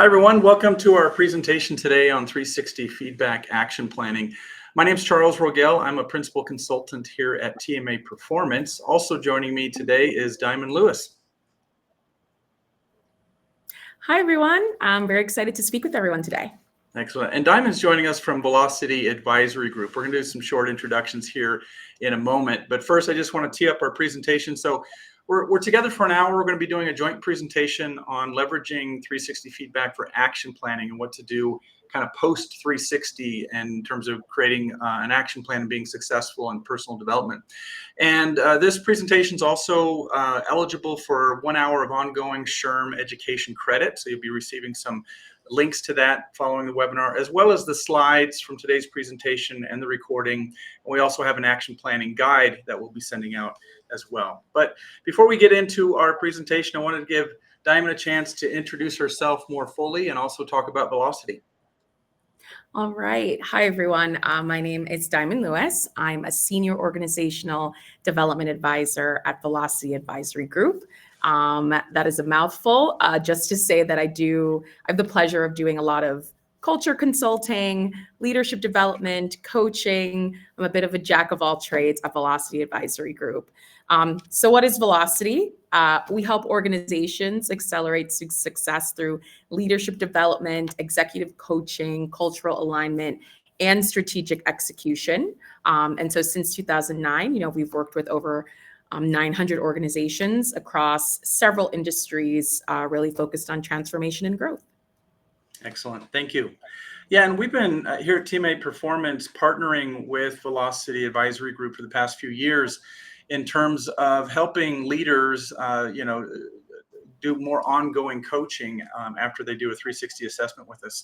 Hi, everyone. Welcome to our presentation today on 360 Feedback Action Planning. My name is Charles Rogel. I'm a principal consultant here at TMA Performance. Also joining me today is Diamond Lewis. Hi, everyone. I'm very excited to speak with everyone today. Excellent. And Diamond's joining us from Velocity Advisory Group. We're going to do some short introductions here in a moment. But first, I just want to tee up our presentation. So we're together for an hour. We're going to be doing a joint presentation on leveraging 360 feedback for action planning and what to do kind of post 360 in terms of creating an action plan and being successful in personal development. And this presentation is also eligible for 1 hour of ongoing SHRM education credit. So you'll be receiving some links to that following the webinar, as well as the slides from today's presentation and the recording. And we also have an action planning guide that we'll be sending out as well. But before we get into our presentation, I wanted to give Diamond a chance to introduce herself more fully and also talk about Velocity. All right. Hi, everyone. My name is Diamond Lewis. I'm a senior organizational development advisor at Velocity Advisory Group. That is a mouthful. Just to say that I have the pleasure of doing a lot of culture consulting, leadership development, coaching. I'm a bit of a jack of all trades at Velocity Advisory Group. So what is Velocity? We help organizations accelerate success through leadership development, executive coaching, cultural alignment, and strategic execution. And so since 2009, we've worked with over 900 organizations across several industries, really focused on transformation and growth. Excellent. Thank you. Yeah, and we've been here at TMA Performance partnering with Velocity Advisory Group for the past few years in terms of helping leaders, do more ongoing coaching after they do a 360 assessment with us.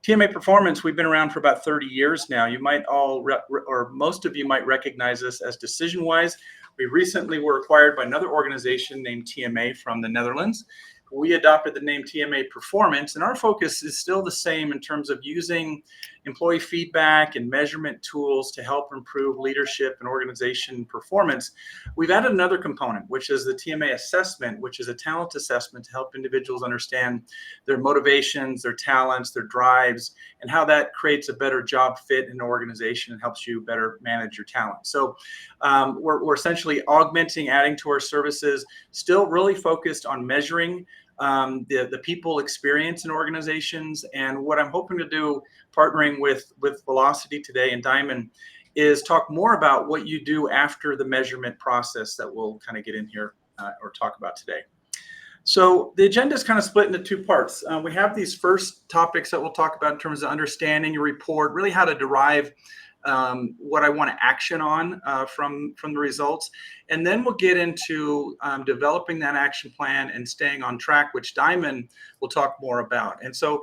TMA Performance, we've been around for about 30 years now. You might or most of you might recognize us as DecisionWise. We recently were acquired by another organization named TMA from the Netherlands. We adopted the name TMA Performance, and our focus is still the same in terms of using employee feedback and measurement tools to help improve leadership and organization performance. We've added another component, which is the TMA assessment, which is a talent assessment to help individuals understand their motivations, their talents, their drives, and how that creates a better job fit in an organization and helps you better manage your talent. So we're essentially augmenting, adding to our services, still really focused on measuring the people experience in organizations. And what I'm hoping to do, partnering with Velocity today and Diamond, is talk more about what you do after the measurement process that we'll kind of get in here or talk about today. So the agenda is kind of split into two parts. We have these first topics that we'll talk about in terms of understanding your report, really how to derive what I want to action on from the results. And then we'll get into developing that action plan and staying on track, which Diamond will talk more about. And so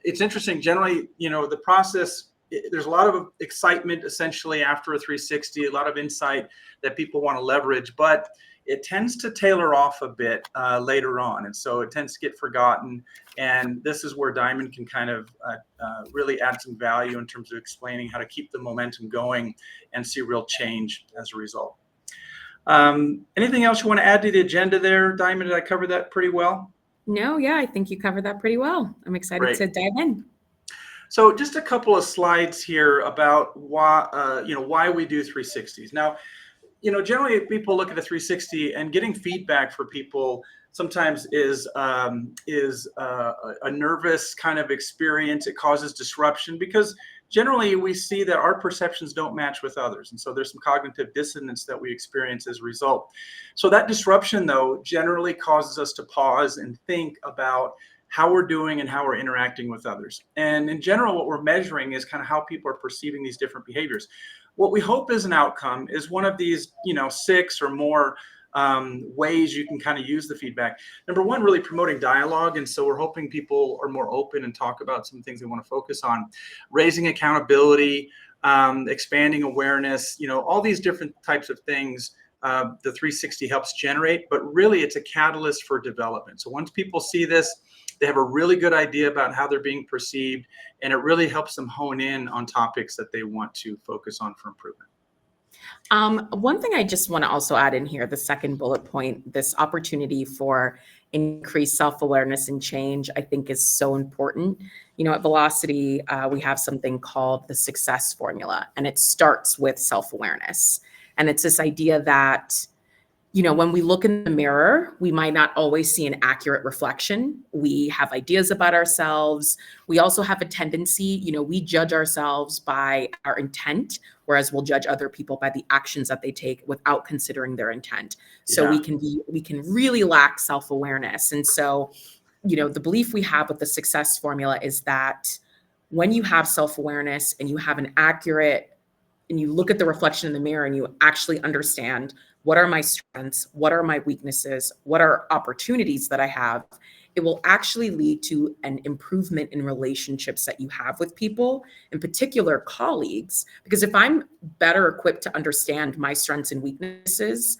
it's interesting, generally, the process, there's a lot of excitement essentially after a 360, a lot of insight that people want to leverage, but it tends to tailor off a bit later on. And so it tends to get forgotten. And this is where Diamond can kind of really add some value in terms of explaining how to keep the momentum going and see real change as a result. Anything else you want to add to the agenda there, Diamond? Did I cover that pretty well? No, yeah, I think you covered that pretty well. I'm excited to dive in. So just a couple of slides here about why we do 360s. Now, generally people look at a 360 and getting feedback for people sometimes is a nervous kind of experience. It causes disruption because generally we see that our perceptions don't match with others. And so there's some cognitive dissonance that we experience as a result. So that disruption, though, generally causes us to pause and think about how we're doing and how we're interacting with others. And in general, what we're measuring is kind of how people are perceiving these different behaviors. What we hope is an outcome is one of these, 6 or more ways you can kind of use the feedback. Number one, really promoting dialogue. And so we're hoping people are more open and talk about some things they want to focus on. Raising accountability, expanding awareness, all these different types of things the 360 helps generate, but really it's a catalyst for development. So once people see this, they have a really good idea about how they're being perceived, and it really helps them hone in on topics that they want to focus on for improvement. One thing I just want to also add in here, the second bullet point, this opportunity for increase self-awareness and change, I think is so important. At Velocity, we have something called the success formula, and it starts with self-awareness. And it's this idea that when we look in the mirror, we might not always see an accurate reflection. We have ideas about ourselves. We also have a tendency, we judge ourselves by our intent, whereas we'll judge other people by the actions that they take without considering their intent. So we can really lack self-awareness. And so, the belief we have with the success formula is that when you have self-awareness and you have an accurate, and you look at the reflection in the mirror and you actually understand, what are my strengths? What are my weaknesses? What are opportunities that I have? It will actually lead to an improvement in relationships that you have with people, in particular colleagues. Because if I'm better equipped to understand my strengths and weaknesses,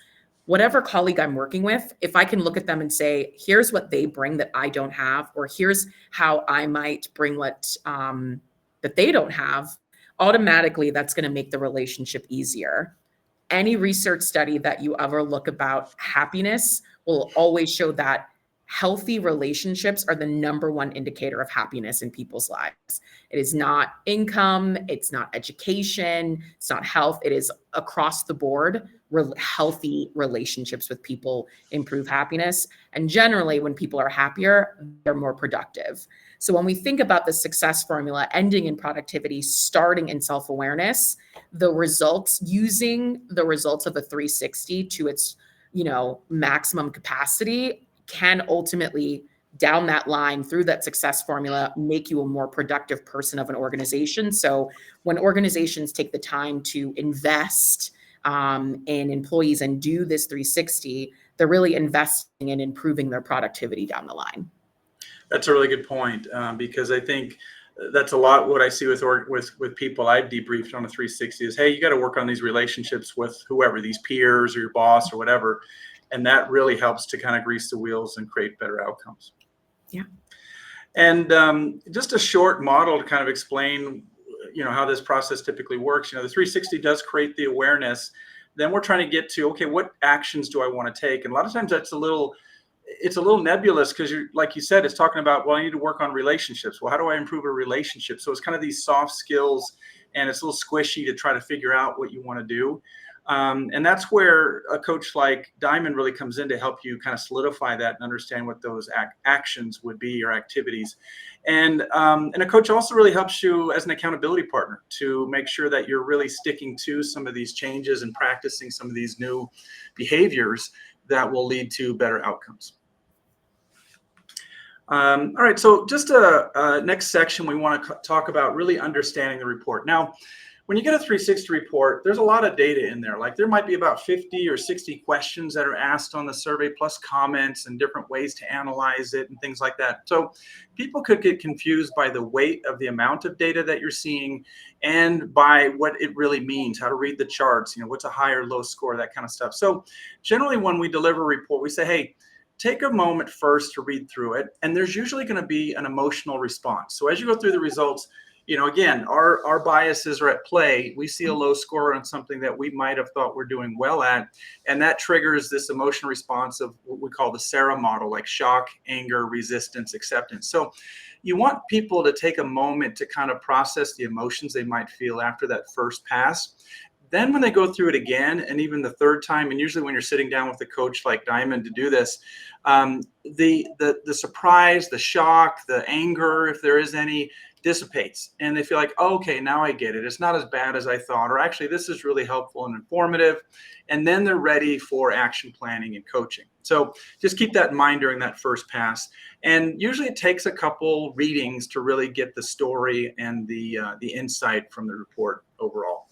whatever colleague I'm working with, if I can look at them and say, here's what they bring that I don't have, or here's how I might bring what that they don't have, automatically that's going to make the relationship easier. Any research study that you ever look about happiness will always show that healthy relationships are the number one indicator of happiness in people's lives. It is not income, it's not education, it's not health. It is across the board. Healthy relationships with people improve happiness. And generally, when people are happier, they're more productive. So when we think about the success formula ending in productivity, starting in self-awareness, using the results of a 360 to its, maximum capacity can ultimately, down that line through that success formula, make you a more productive person of an organization. So when organizations take the time to invest in employees and do this 360, they're really investing in improving their productivity down the line. That's a really good point, because I think that's a lot what I see with people I've debriefed on a 360 is, hey, you got to work on these relationships with whoever, these peers or your boss or whatever. And that really helps to kind of grease the wheels and create better outcomes. Yeah. And just a short model to kind of explain, how this process typically works. The 360 does create the awareness. Then we're trying to get to, okay, what actions do I want to take? And a lot of times it's a little nebulous because like you said, it's talking about, well, I need to work on relationships. Well, how do I improve a relationship? So it's kind of these soft skills, and it's a little squishy to try to figure out what you want to do. And that's where a coach like Diamond really comes in to help you kind of solidify that and understand what those actions would be or activities. And a coach also really helps you as an accountability partner to make sure that you're really sticking to some of these changes and practicing some of these new behaviors that will lead to better outcomes. All right, so just a next section, we want to talk about really understanding the report. Now, when you get a 360 report, there's a lot of data in there. Like there might be about 50 or 60 questions that are asked on the survey, plus comments and different ways to analyze it and things like that. So people could get confused by the weight of the amount of data that you're seeing and by what it really means, how to read the charts, what's a high or low score, that kind of stuff. So generally when we deliver a report, we say, hey, take a moment first to read through it. And there's usually going to be an emotional response. So as you go through the results, again, our biases are at play. We see a low score on something that we might have thought we're doing well at, and that triggers this emotional response of what we call the Sarah model, like shock, anger, resistance, acceptance. So you want people to take a moment to kind of process the emotions they might feel after that first pass. Then when they go through it again, and even the third time, and usually when you're sitting down with a coach like Diamond to do this, the surprise, the shock, the anger, if there is any, dissipates, and they feel like, oh, okay, now I get it. It's not as bad as I thought, or actually this is really helpful and informative. And then they're ready for action planning and coaching. So just keep that in mind during that first pass. And usually it takes a couple readings to really get the story and the insight from the report overall.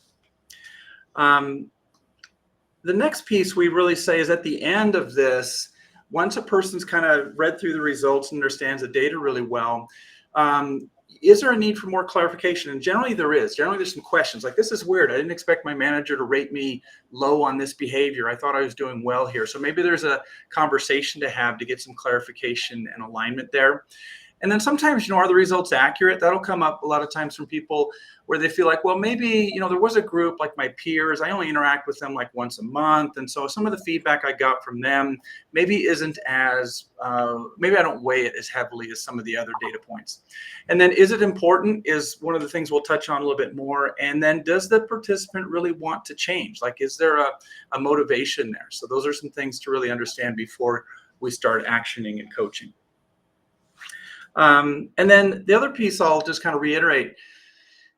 The next piece we really say is at the end of this, once a person's kind of read through the results and understands the data really well, is there a need for more clarification? And generally there is. Generally there's some questions like, this is weird. I didn't expect my manager to rate me low on this behavior. I thought I was doing well here. So maybe there's a conversation to have to get some clarification and alignment there. And then sometimes, are the results accurate? That'll come up a lot of times from people where they feel like, well, maybe, there was a group like my peers, I only interact with them like once a month. And so some of the feedback I got from them maybe isn't as, maybe I don't weigh it as heavily as some of the other data points. And then is it important is one of the things we'll touch on a little bit more. And then does the participant really want to change? Like, is there a motivation there? So those are some things to really understand before we start actioning and coaching. And then the other piece I'll just kind of reiterate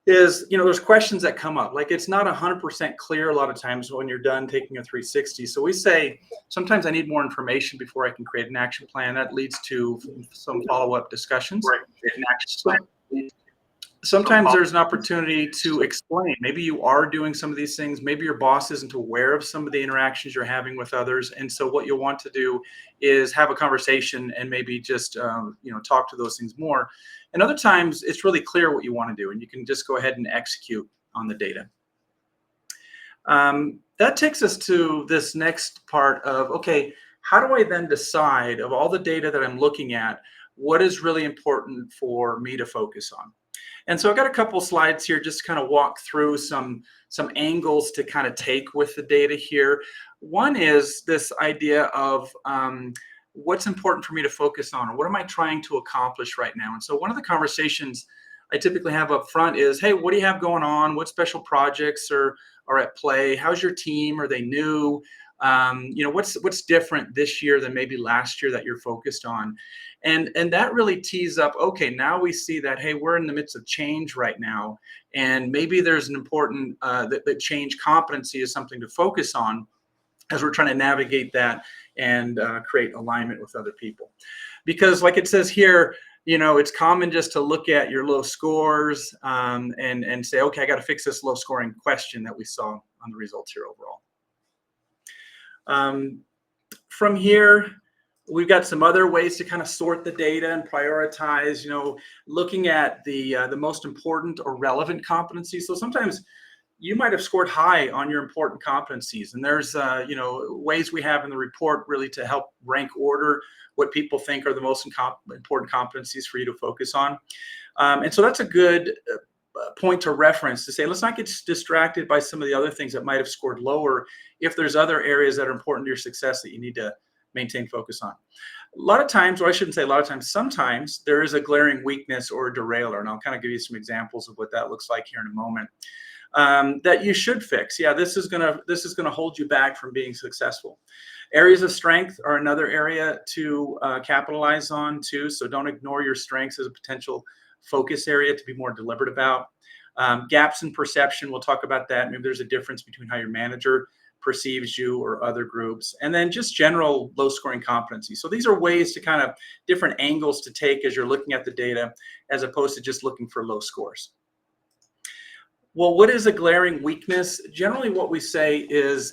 is, there's questions that come up. Like, it's not 100% clear a lot of times when you're done taking a 360. So we say, sometimes I need more information before I can create an action plan. That leads to some follow-up discussions. Right. Sometimes there's an opportunity to explain. Maybe you are doing some of these things. Maybe your boss isn't aware of some of the interactions you're having with others. And so what you'll want to do is have a conversation and maybe just, talk to those things more. And other times it's really clear what you want to do and you can just go ahead and execute on the data. That takes us to this next part of, okay, how do I then decide of all the data that I'm looking at, what is really important for me to focus on? And so I've got a couple slides here just to kind of walk through some angles to kind of take with the data here. One is this idea of what's important for me to focus on, or what am I trying to accomplish right now? And so one of the conversations I typically have up front is, hey, what do you have going on? What special projects are at play? How's your team? Are they new? What's different this year than maybe last year that you're focused on? And that really tees up, okay, now we see that, hey, we're in the midst of change right now. And maybe there's an important, that change competency is something to focus on as we're trying to navigate that and create alignment with other people. Because like it says here, it's common just to look at your low scores and say, okay, I got to fix this low scoring question that we saw on the results here overall. From here, we've got some other ways to kind of sort the data and prioritize, looking at the most important or relevant competencies. So sometimes you might have scored high on your important competencies, and there's ways we have in the report really to help rank order what people think are the most important competencies for you to focus on. And so that's a good point to reference to say, let's not get distracted by some of the other things that might have scored lower if there's other areas that are important to your success that you need to maintain focus on. A lot of times, or I shouldn't say a lot of times, sometimes there is a glaring weakness or a derailer, and I'll kind of give you some examples of what that looks like here in a moment, that you should fix. Yeah, this is gonna hold you back from being successful. Areas of strength are another area to capitalize on too, so don't ignore your strengths as a potential focus area to be more deliberate about. Gaps in perception, we'll talk about that. Maybe there's a difference between how your manager perceives you or other groups, and then just general low scoring competency. So these are ways to kind of different angles to take as you're looking at the data, as opposed to just looking for low scores. Well, what is a glaring weakness? Generally what we say is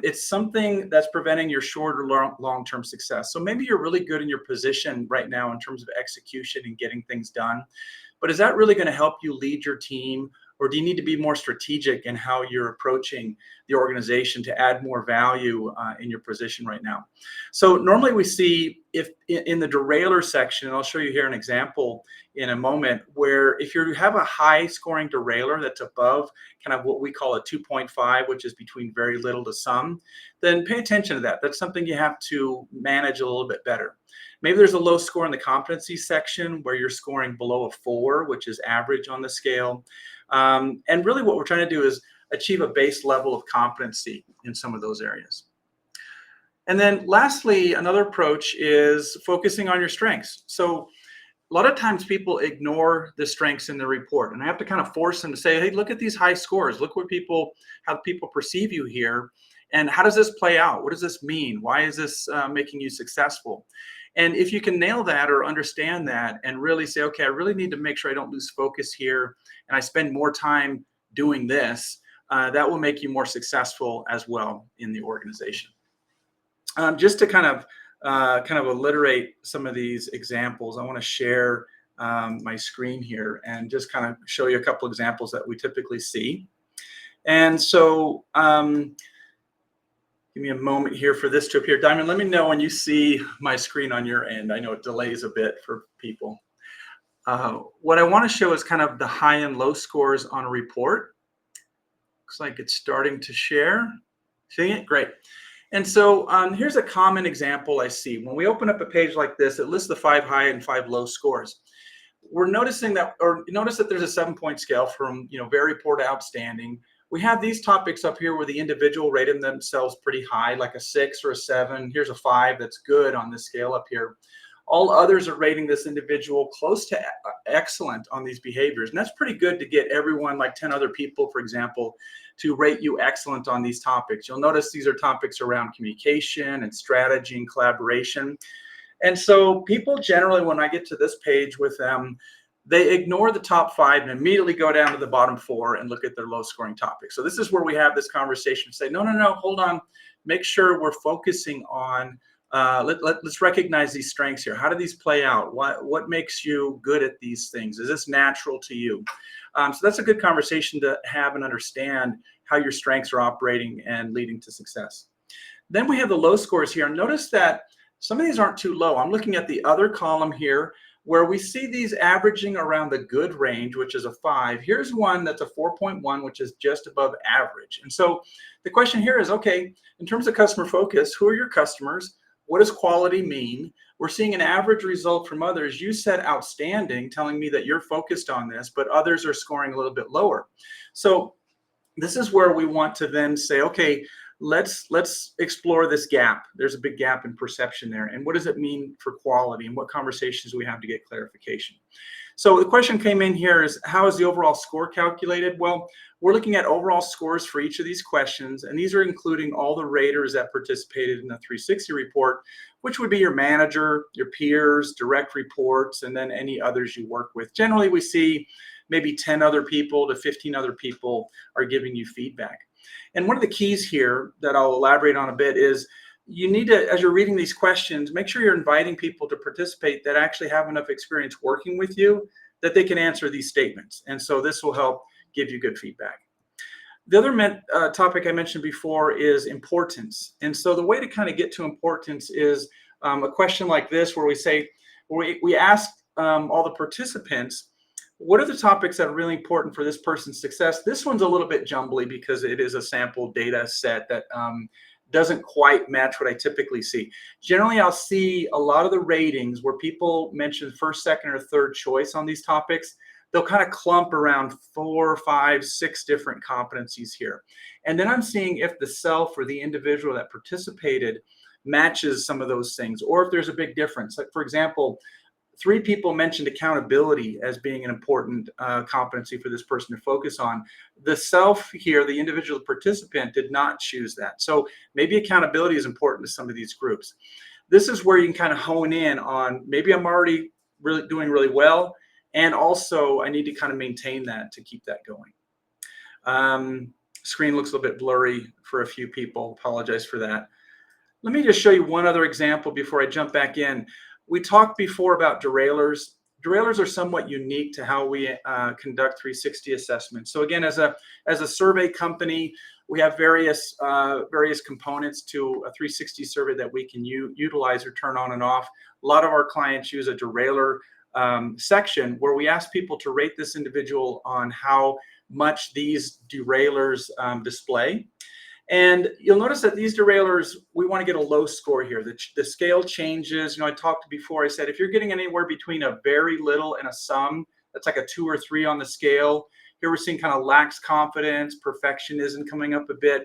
it's something that's preventing your short or long-term success. So maybe you're really good in your position right now in terms of execution and getting things done, but is that really going to help you lead your team? Or do you need to be more strategic in how you're approaching the organization to add more value in your position right now? So normally we see if in the derailer section, and I'll show you here an example in a moment, where if you have a high scoring derailer that's above kind of what we call a 2.5, which is between very little to some, then pay attention to that. That's something you have to manage a little bit better. Maybe there's a low score in the competency section where you're scoring below a 4, which is average on the scale. And really what we're trying to do is achieve a base level of competency in some of those areas. And then lastly, another approach is focusing on your strengths. So a lot of times people ignore the strengths in the report, and I have to kind of force them to say, hey, look at these high scores. Look what how people perceive you here. And how does this play out? What does this mean? Why is this making you successful? And if you can nail that or understand that and really say, okay, I really need to make sure I don't lose focus here and I spend more time doing this, that will make you more successful as well in the organization. Just to kind of alliterate some of these examples, I want to share my screen here and just kind of show you a couple examples that we typically see. And so give me a moment here for this to appear. Diamond, let me know when you see my screen on your end. I know it delays a bit for people. What I want to show is kind of the high and low scores on a report. Looks like it's starting to share. Seeing it? Great. And so here's a common example I see. When we open up a page like this, it lists the 5 high and 5 low scores. We're noticing that, or notice that there's a 7-point scale from very poor to outstanding. We have these topics up here where the individual rated themselves pretty high, like a 6 or a 7. Here's a 5 that's good on this scale up here. All others are rating this individual close to excellent on these behaviors. And that's pretty good to get everyone, like 10 other people, for example, to rate you excellent on these topics. You'll notice these are topics around communication and strategy and collaboration. And so people generally, when I get to this page with them, they ignore the top 5 and immediately go down to the bottom 4 and look at their low scoring topics. So this is where we have this conversation, say, no, hold on. Make sure we're focusing on, let's recognize these strengths here. How do these play out? What makes you good at these things? Is this natural to you? So that's a good conversation to have and understand how your strengths are operating and leading to success. Then we have the low scores here. Notice that some of these aren't too low. I'm looking at the other column here where we see these averaging around the good range, which is a 5. Here's one that's a 4.1, which is just above average. And so the question here is, okay, in terms of customer focus, who are your customers? What does quality mean? We're seeing an average result from others. You said outstanding, telling me that you're focused on this, but others are scoring a little bit lower. So this is where we want to then say, okay, let's explore this gap. There's a big gap in perception there. And what does it mean for quality, and what conversations do we have to get clarification? So the question came in here is, how is the overall score calculated? Well, we're looking at overall scores for each of these questions, and these are including all the raters that participated in the 360 report, which would be your manager, your peers, direct reports, and then any others you work with. Generally, we see maybe 10 other people to 15 other people are giving you feedback. And one of the keys here that I'll elaborate on a bit is you need to, as you're reading these questions, make sure you're inviting people to participate that actually have enough experience working with you that they can answer these statements. And so this will help give you good feedback. The other topic I mentioned before is importance. And so the way to kind of get to importance is a question like this, where we say, we ask all the participants, what are the topics that are really important for this person's success? This one's a little bit jumbly because it is a sample data set that doesn't quite match what I typically see. Generally, I'll see a lot of the ratings where people mention first, second, or third choice on these topics. They'll kind of clump around 4, 5, 6 different competencies here. And then I'm seeing if the self or the individual that participated matches some of those things, or if there's a big difference. Like, for example, 3 people mentioned accountability as being an important competency for this person to focus on. The self here, the individual participant, did not choose that. So maybe accountability is important to some of these groups. This is where you can kind of hone in on, maybe I'm already doing really well, and also I need to kind of maintain that to keep that going. Screen looks a little bit blurry for a few people. Apologize for that. Let me just show you one other example before I jump back in. We talked before about derailers. Derailers are somewhat unique to how we conduct 360 assessments. So again, as a survey company, we have various components to a 360 survey that we can utilize or turn on and off. A lot of our clients use a derailer section where we ask people to rate this individual on how much these derailers display. And you'll notice that these derailers, we want to get a low score here. The scale changes. I talked before, I said, if you're getting anywhere between a very little and a some, that's like a 2 or 3 on the scale. Here we're seeing kind of lacks confidence, perfectionism coming up a bit.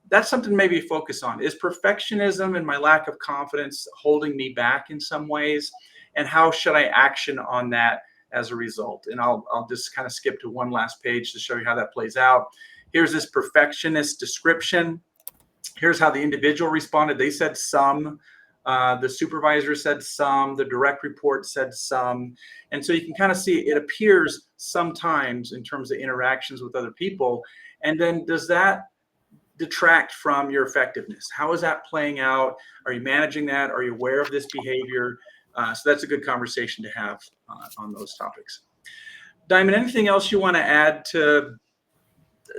That's something to maybe focus on. Is perfectionism and my lack of confidence holding me back in some ways? And how should I action on that as a result? And I'll just kind of skip to one last page to show you how that plays out. Here's this perfectionist description. Here's how the individual responded. They said some. The supervisor said some. The direct report said some. And so you can kind of see it appears sometimes in terms of interactions with other people. And then does that detract from your effectiveness? How is that playing out? Are you managing that? Are you aware of this behavior? So that's a good conversation to have on those topics. Diamond, anything else you want to add to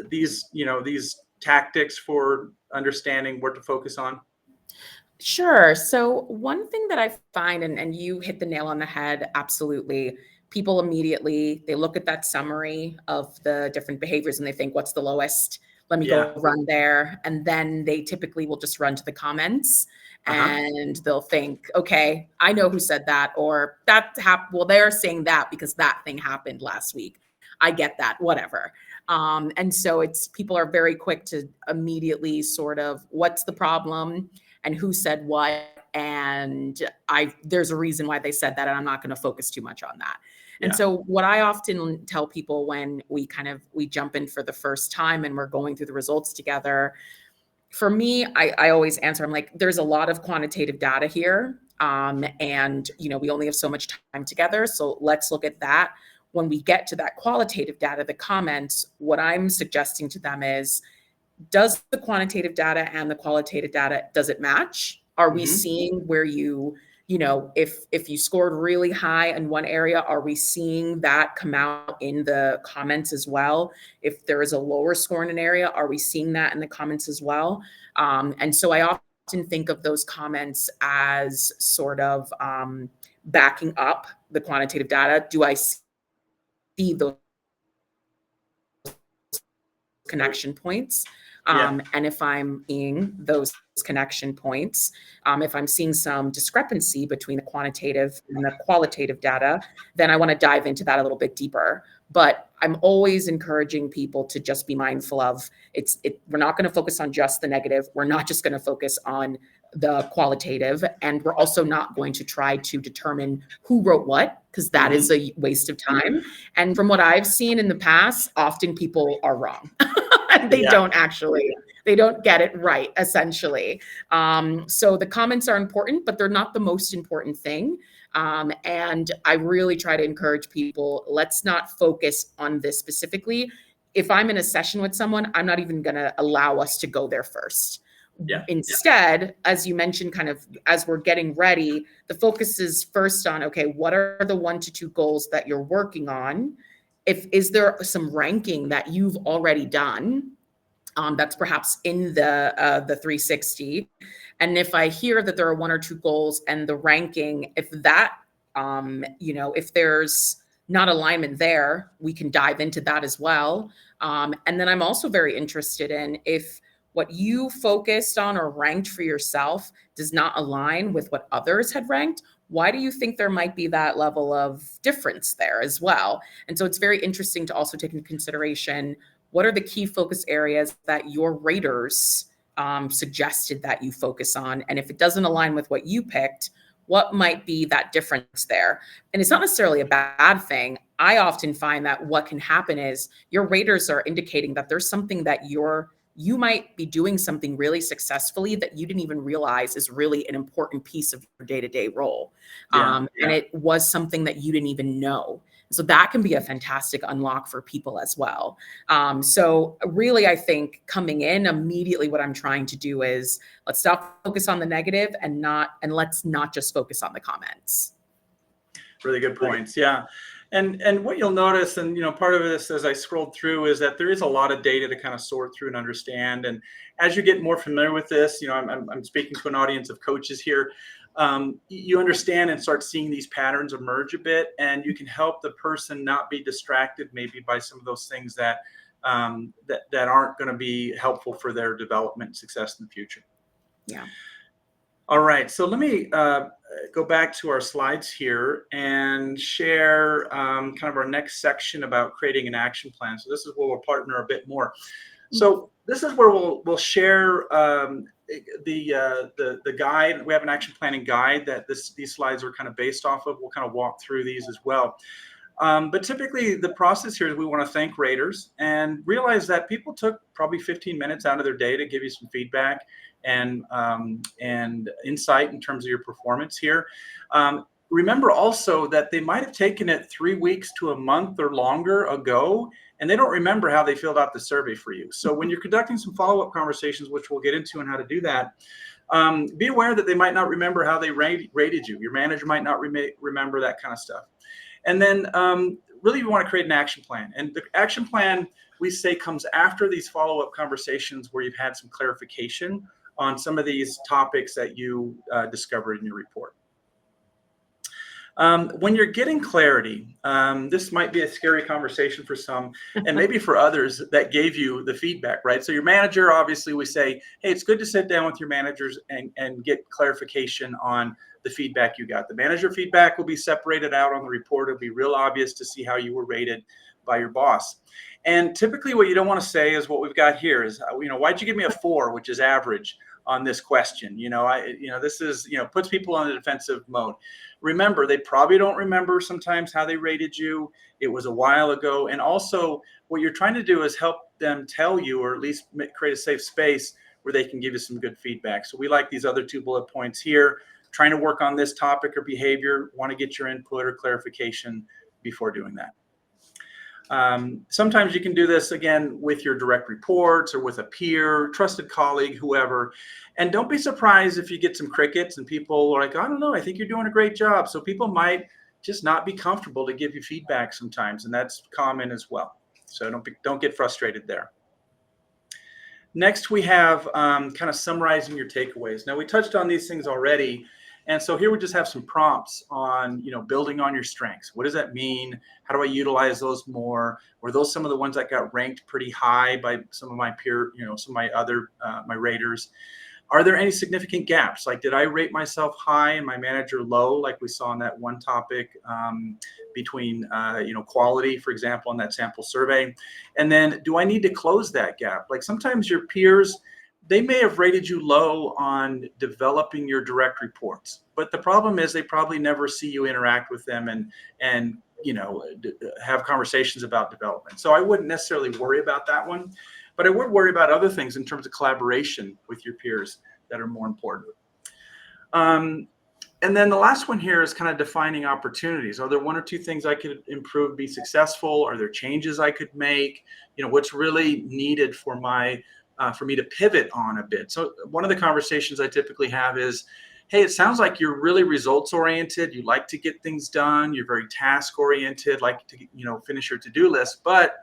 these tactics for understanding what to focus on? Sure. So one thing that I find, and you hit the nail on the head, absolutely, people immediately, they look at that summary of the different behaviors and they think, what's the lowest? Let me Yeah. go run there. And then they typically will just run to the comments and they'll think, okay, I know who said that, or that happened. Well, they're saying that because that thing happened last week. I get that, whatever. And so people are very quick to immediately sort of, what's the problem and who said what? And there's a reason why they said that, and I'm not going to focus too much on that. And so what I often tell people when we jump in for the first time and we're going through the results together, for me, I always answer, I'm like, there's a lot of quantitative data here. And, we only have so much time together. So let's look at that. When we get to that qualitative data, the comments, what I'm suggesting to them is, does the quantitative data and the qualitative data, does it match? Are we seeing where if you scored really high in one area, are we seeing that come out in the comments as well? If there is a lower score in an area, are we seeing that in the comments as well? And so I often think of those comments as sort of backing up the quantitative data. Do I see those connection points? And if I'm seeing those connection points, if I'm seeing some discrepancy between the quantitative and the qualitative data, then I want to dive into that a little bit deeper. But I'm always encouraging people to just be mindful of we're not going to focus on just the negative. We're not just going to focus on the qualitative. And we're also not going to try to determine who wrote what, because that is a waste of time. And from what I've seen in the past, often people are wrong. They don't get it right, essentially. So the comments are important, but they're not the most important thing. And I really try to encourage people, let's not focus on this specifically. If I'm in a session with someone, I'm not even going to allow us to go there first. Instead, as you mentioned, kind of as we're getting ready, the focus is first on, okay, what are the 1 to 2 goals that you're working on? Is there some ranking that you've already done that's perhaps in the 360? And if I hear that there are 1 or 2 goals and the ranking, if that, if there's not alignment there, we can dive into that as well. And then I'm also very interested in if what you focused on or ranked for yourself does not align with what others had ranked, why do you think there might be that level of difference there as well? And so it's very interesting to also take into consideration, what are the key focus areas that your raters suggested that you focus on? And if it doesn't align with what you picked, what might be that difference there? And it's not necessarily a bad thing. I often find that what can happen is your raters are indicating that there's something that you might be doing something really successfully that you didn't even realize is really an important piece of your day-to-day role. And it was something that you didn't even know. So that can be a fantastic unlock for people as well. So really, I think coming in immediately, what I'm trying to do is let's stop focus on the negative and let's not just focus on the comments. Really good points. Yeah. And what you'll notice, and part of this as I scrolled through, is that there is a lot of data to kind of sort through and understand. And as you get more familiar with this, I'm speaking to an audience of coaches here. You understand and start seeing these patterns emerge a bit, and you can help the person not be distracted maybe by some of those things that aren't going to be helpful for their development and success in the future. Yeah. All right, so let me go back to our slides here and share kind of our next section about creating an action plan. So this is where we'll partner a bit more. So this is where we'll share the guide. We have an action planning guide that these slides are kind of based off of. We'll kind of walk through these as well. But typically the process here is we want to thank raters and realize that people took probably 15 minutes out of their day to give you some feedback and insight in terms of your performance here. Remember also that they might have taken it 3 weeks to a month or longer ago, and they don't remember how they filled out the survey for you. So when you're conducting some follow-up conversations, which we'll get into and how to do that, be aware that they might not remember how they rated you. Your manager might not remember that kind of stuff. And then really we want to create an action plan. And the action plan, we say, comes after these follow-up conversations where you've had some clarification on some of these topics that you discovered in your report. When you're getting clarity, this might be a scary conversation for some, and maybe for others that gave you the feedback, right? So your manager, obviously, we say, hey, it's good to sit down with your managers and get clarification on the feedback you got. The manager feedback will be separated out on the report. It'll be real obvious to see how you were rated by your boss. And typically what you don't want to say is what we've got here is, why'd you give me a 4, which is average on this question? This is, puts people on the defensive mode. Remember, they probably don't remember sometimes how they rated you. It was a while ago. And also what you're trying to do is help them tell you, or at least create a safe space where they can give you some good feedback. So we like these other 2 bullet points here, trying to work on this topic or behavior, want to get your input or clarification before doing that. Sometimes you can do this again with your direct reports or with a peer, trusted colleague, whoever. And don't be surprised if you get some crickets and people are like, I don't know, I think you're doing a great job. So people might just not be comfortable to give you feedback sometimes, and that's common as well. So don't get frustrated there. Next, we have kind of summarizing your takeaways. Now, we touched on these things already. And so here we just have some prompts on, building on your strengths. What does that mean? How do I utilize those more? Were those some of the ones that got ranked pretty high by some of my peer, some of my other, my raters? Are there any significant gaps? Like, did I rate myself high and my manager low, like we saw in that one topic between, quality, for example, in that sample survey? And then do I need to close that gap? Like sometimes your peers, they may have rated you low on developing your direct reports, but the problem is they probably never see you interact with them and have conversations about development. So I wouldn't necessarily worry about that one, but I would worry about other things in terms of collaboration with your peers that are more important. And then the last one here is kind of defining opportunities. Are there 1 or 2 things I could improve, be successful? Are there changes I could make? What's really needed for me to pivot on a bit. So one of the conversations I typically have is, hey, it sounds like you're really results oriented. You like to get things done. You're very task oriented, like to, finish your to-do list, but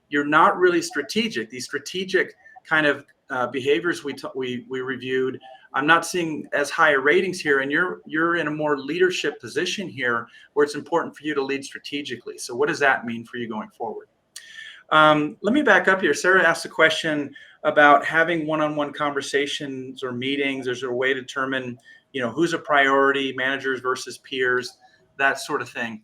you're not really strategic. These strategic kind of behaviors we reviewed, I'm not seeing as high ratings here. And you're in a more leadership position here where it's important for you to lead strategically. So what does that mean for you going forward? Let me back up here. Sarah asked a question about having one-on-one conversations or meetings. Is there a way to determine, who's a priority, managers versus peers, that sort of thing?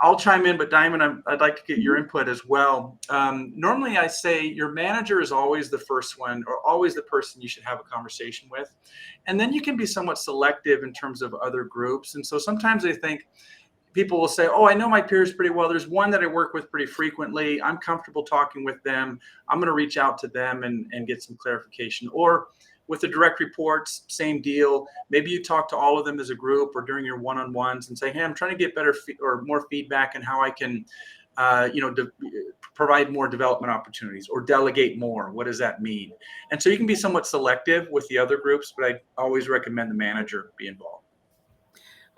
I'll chime in, but Diamond, I'd like to get your input as well. Normally I say your manager is always the first one, or always the person you should have a conversation with. And then you can be somewhat selective in terms of other groups. And so sometimes I think people will say, oh, I know my peers pretty well. There's one that I work with pretty frequently. I'm comfortable talking with them. I'm going to reach out to them and get some clarification. Or with the direct reports, same deal. Maybe you talk to all of them as a group or during your one-on-ones and say, hey, I'm trying to get better or more feedback on how I can, provide more development opportunities or delegate more. What does that mean? And so you can be somewhat selective with the other groups, but I always recommend the manager be involved.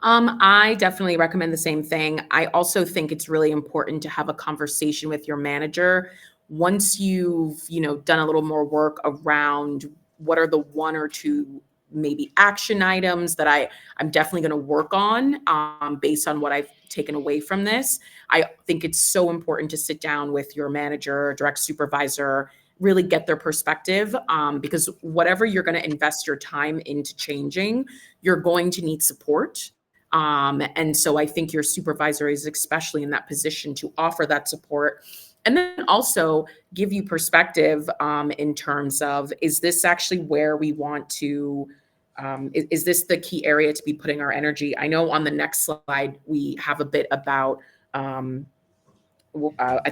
I definitely recommend the same thing. I also think it's really important to have a conversation with your manager once you've, done a little more work around what are the 1 or 2 maybe action items that I'm definitely going to work on based on what I've taken away from this. I think it's so important to sit down with your manager, direct supervisor, really get their perspective because whatever you're going to invest your time into changing, you're going to need support. And so I think your supervisor is especially in that position to offer that support and then also give you perspective in terms of, is this actually where we want to, is this the key area to be putting our energy? I know on the next slide, we have a bit about, I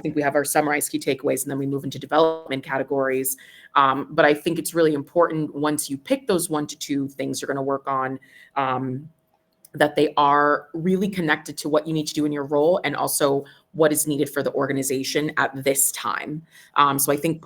think we have our summarized key takeaways and then we move into development categories. But I think it's really important once you pick those 1 to 2 things you're going to work on, that they are really connected to what you need to do in your role and also what is needed for the organization at this time. So I think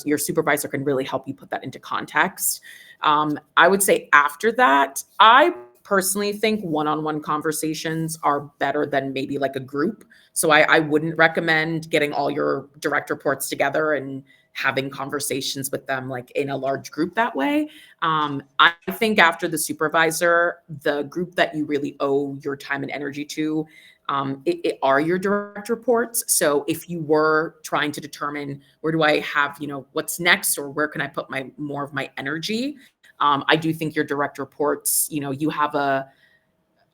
your supervisor can really help you put that into context. I would say after that, I personally think one-on-one conversations are better than maybe like a group. So I wouldn't recommend getting all your direct reports together and having conversations with them like in a large group that way. I think after the supervisor, the group that you really owe your time and energy to it are your direct reports. So if you were trying to determine where do I have, what's next, or where can I put more of my energy, I do think your direct reports, you have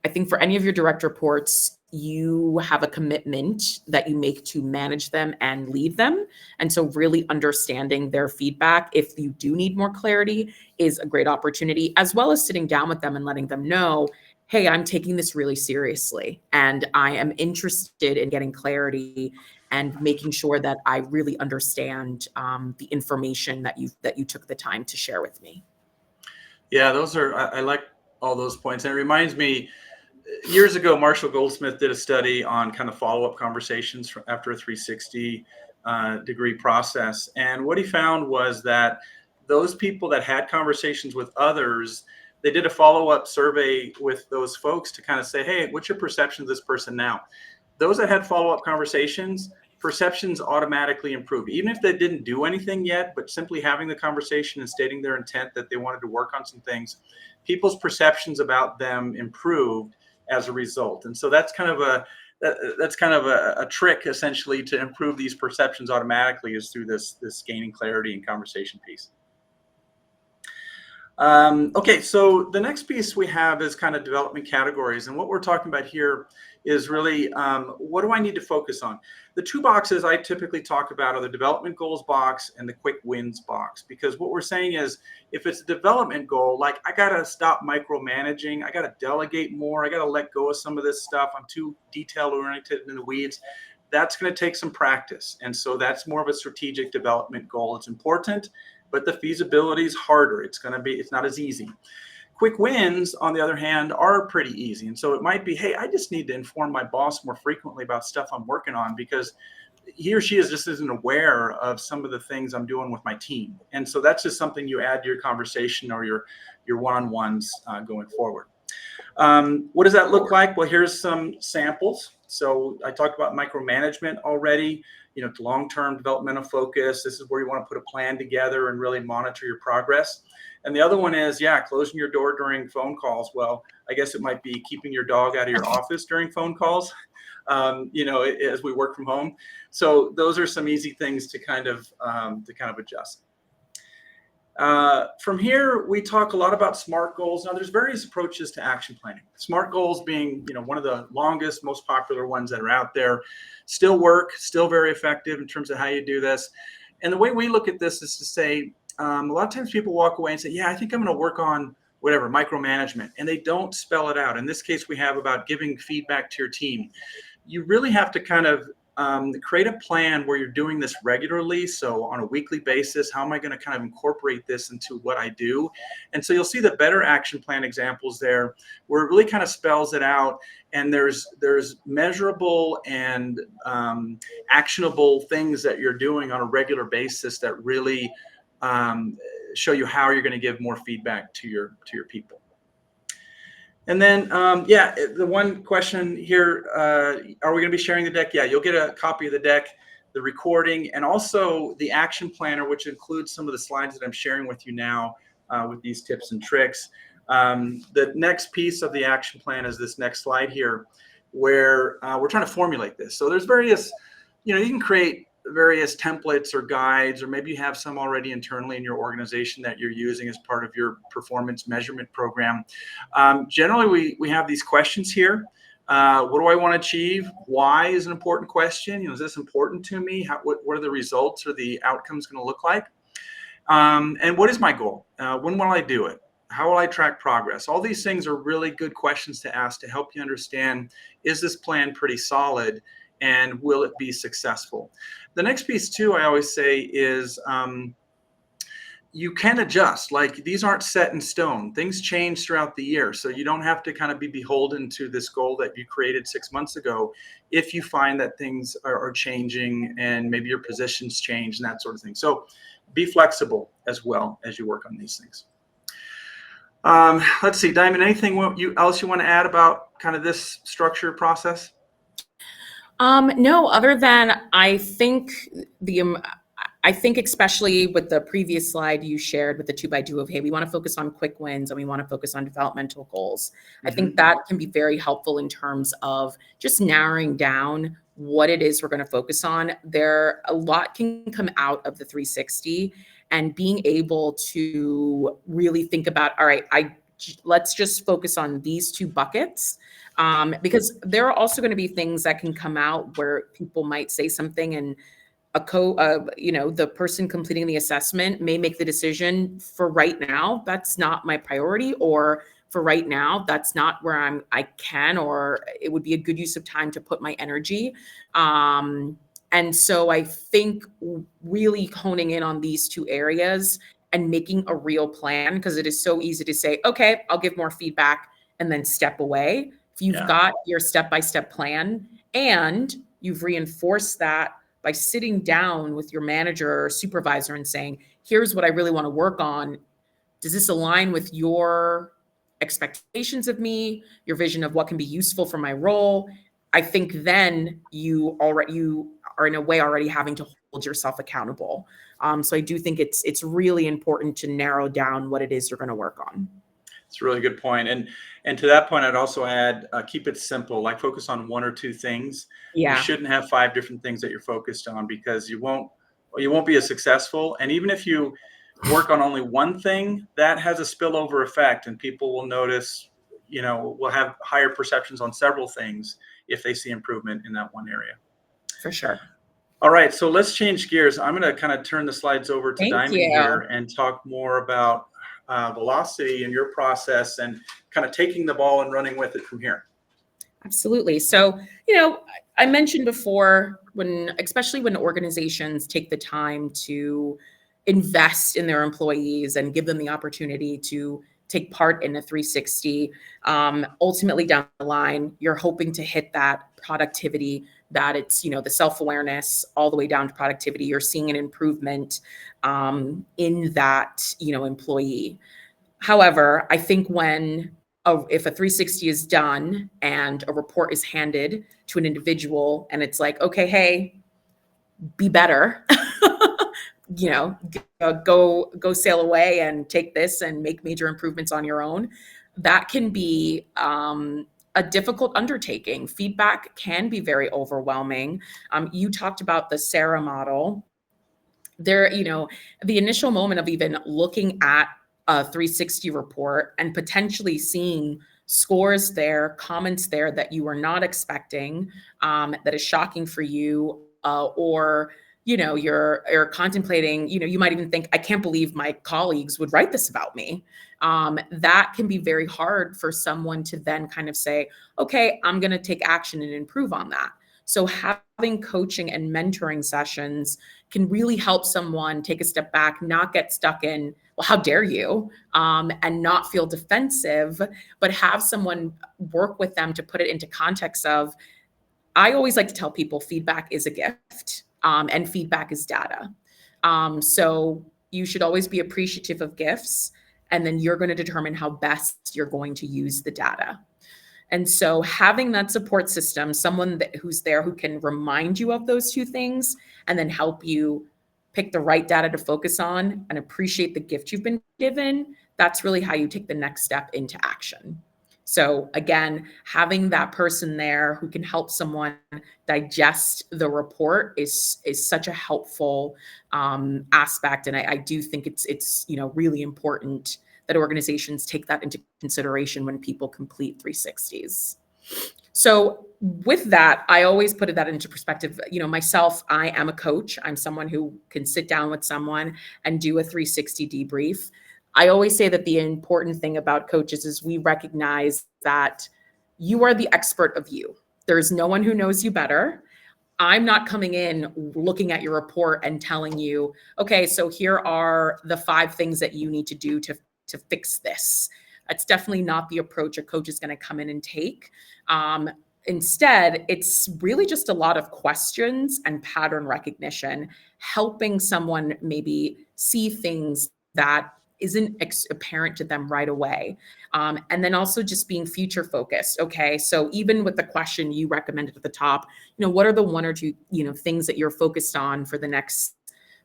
I think for any of your direct reports, you have a commitment that you make to manage them and lead them. And so really understanding their feedback, if you do need more clarity, is a great opportunity, as well as sitting down with them and letting them know, hey, I'm taking this really seriously and I am interested in getting clarity and making sure that I really understand the information that you took the time to share with me. Yeah, I like all those points. And it reminds me, years ago, Marshall Goldsmith did a study on kind of follow-up conversations after a 360 degree process. And what he found was that those people that had conversations with others, they did a follow-up survey with those folks to kind of say, hey, what's your perception of this person now? Those that had follow-up conversations, perceptions automatically improved. Even if they didn't do anything yet, but simply having the conversation and stating their intent that they wanted to work on some things, people's perceptions about them improved as a result. And so that's kind of a trick essentially to improve these perceptions automatically, is through this gaining clarity and conversation piece. Okay, so the next piece we have is kind of development categories. And what we're talking about here is really what do I need to focus on? The two boxes I typically talk about are the development goals box and the quick wins box, because what we're saying is if it's a development goal, like I got to stop micromanaging, I got to delegate more, I got to let go of some of this stuff, I'm too detail oriented in the weeds. That's going to take some practice. And so that's more of a strategic development goal. It's important, but the feasibility is harder. It's not as easy. Quick wins, on the other hand, are pretty easy. And so it might be, hey, I just need to inform my boss more frequently about stuff I'm working on, because he or she just isn't aware of some of the things I'm doing with my team. And so that's just something you add to your conversation or your one-on-ones going forward. What does that look like? Well, here's some samples. So I talked about micromanagement already, long-term developmental focus. This is where you want to put a plan together and really monitor your progress. And the other one is, closing your door during phone calls. Well, I guess it might be keeping your dog out of your office during phone calls, as we work from home. So those are some easy things to kind of adjust. From here, we talk a lot about SMART goals. Now, there's various approaches to action planning. SMART goals being, one of the longest, most popular ones that are out there. Still work, still very effective in terms of how you do this. And the way we look at this is to say, a lot of times people walk away and say, I think I'm going to work on whatever, micromanagement, and they don't spell it out. In this case, we have about giving feedback to your team. You really have to kind of create a plan where you're doing this regularly. So on a weekly basis, how am I going to kind of incorporate this into what I do? And so you'll see the better action plan examples there, where it really kind of spells it out. And there's measurable and actionable things that you're doing on a regular basis that really show you how you're going to give more feedback to your people. And then, the one question here, are we going to be sharing the deck? Yeah, you'll get a copy of the deck, the recording, and also the action planner, which includes some of the slides that I'm sharing with you now with these tips and tricks. The next piece of the action plan is this next slide here, where we're trying to formulate this. So there's various, you can create various templates or guides, or maybe you have some already internally in your organization that you're using as part of your performance measurement program. Generally, we have these questions here. What do I want to achieve? Why is an important question. Is this important to me? What are the results or the outcomes going to look like? And what is my goal? When will I do it? How will I track progress? All these things are really good questions to ask to help you understand, is this plan pretty solid? And will it be successful? The next piece too, I always say, is you can adjust. Like, these aren't set in stone. Things change throughout the year. So you don't have to kind of be beholden to this goal that you created 6 months ago if you find that things are changing and maybe your positions change and that sort of thing. So be flexible as well as you work on these things. Let's see, Diamond, anything else you want to add about kind of this structure process? No, other than I think I think especially with the previous slide you shared with the 2x2 of, hey, we want to focus on quick wins and we want to focus on developmental goals. I think that can be very helpful in terms of just narrowing down what it is we're going to focus on. A lot can come out of the 360, and being able to really think about, all right, let's just focus on these two buckets. Because there are also going to be things that can come out where people might say something, and the person completing the assessment may make the decision, for right now, that's not my priority, or for right now, that's not where I can, or it would be a good use of time to put my energy. And so I think really honing in on these two areas and making a real plan, because it is so easy to say, okay, I'll give more feedback and then step away. If you've got your step-by-step plan and you've reinforced that by sitting down with your manager or supervisor and saying, here's what I really want to work on. Does this align with your expectations of me, your vision of what can be useful for my role? I think then you are in a way already having to hold yourself accountable. So I do think it's really important to narrow down what it is you're going to work on. It's a really good point. And to that point, I'd also add, keep it simple, like focus on one or two things. Yeah. You shouldn't have 5 different things that you're focused on, because you won't be as successful. And even if you work on only one thing, that has a spillover effect, and people will notice, will have higher perceptions on several things if they see improvement in that one area. For sure. All right, so let's change gears. I'm going to kind of turn the slides over to Diamond here and talk more about velocity in your process and kind of taking the ball and running with it from here. Absolutely. So, I mentioned before, especially when organizations take the time to invest in their employees and give them the opportunity to take part in a 360, ultimately down the line, you're hoping to hit that productivity, that it's, the self-awareness all the way down to productivity. You're seeing an improvement in that, employee. However, I think if a 360 is done and a report is handed to an individual and it's like, okay, hey, be better, go sail away and take this and make major improvements on your own, that can be a difficult undertaking. Feedback can be very overwhelming. You talked about the Sarah model. There, the initial moment of even looking at a 360 report and potentially seeing scores there, comments there that you were not expecting, that is shocking for you, or you're contemplating, you might even think, I can't believe my colleagues would write this about me. That can be very hard for someone to then kind of say, okay, I'm going to take action and improve on that. So having coaching and mentoring sessions can really help someone take a step back, not get stuck in, well, how dare you, and not feel defensive, but have someone work with them to put it into context of, I always like to tell people feedback is a gift, and feedback is data. So you should always be appreciative of gifts, and then you're going to determine how best you're going to use the data. And so having that support system, someone who's there who can remind you of those two things and then help you pick the right data to focus on and appreciate the gift you've been given, that's really how you take the next step into action. So again, having that person there who can help someone digest the report is such a helpful aspect. And I do think it's really important that organizations take that into consideration when people complete 360s. So with that, I always put that into perspective. Myself, I am a coach. I'm someone who can sit down with someone and do a 360 debrief. I always say that the important thing about coaches is we recognize that you are the expert of you. There's no one who knows you better. I'm not coming in looking at your report and telling you, okay, so here are the 5 things that you need to do to fix this. That's definitely not the approach a coach is going to come in and take. Instead, it's really just a lot of questions and pattern recognition, helping someone maybe see things that isn't apparent to them right away. And then also just being future focused. Okay, so even with the question you recommended at the top, what are the 1 or 2, things that you're focused on for the next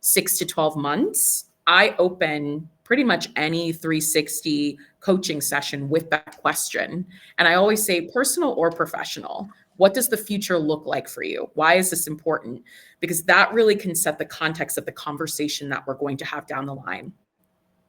6 to 12 months, I open pretty much any 360 coaching session with that question. And I always say, personal or professional, what does the future look like for you? Why is this important? Because that really can set the context of the conversation that we're going to have down the line.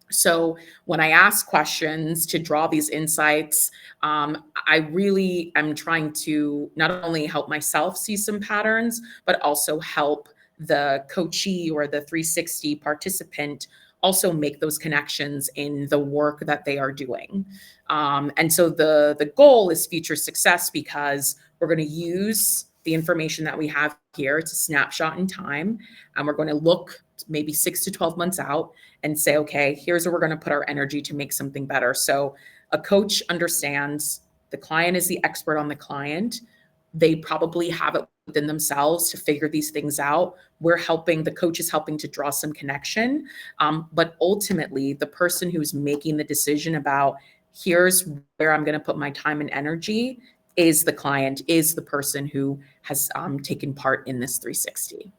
So when I ask questions to draw these insights, I really am trying to not only help myself see some patterns, but also help the coachee or the 360 participant also make those connections in the work that they are doing. And so the goal is future success, because we're going to use the information that we have here. It's a snapshot in time, and we're going to look maybe 6 to 12 months out and say, okay, here's where we're going to put our energy to make something better. So a coach understands the client is the expert on the client. They probably have it within themselves to figure these things out. We're helping, the coach is helping to draw some connection. But ultimately, the person who's making the decision about here's where I'm going to put my time and energy is the client, is the person who has taken part in this 360.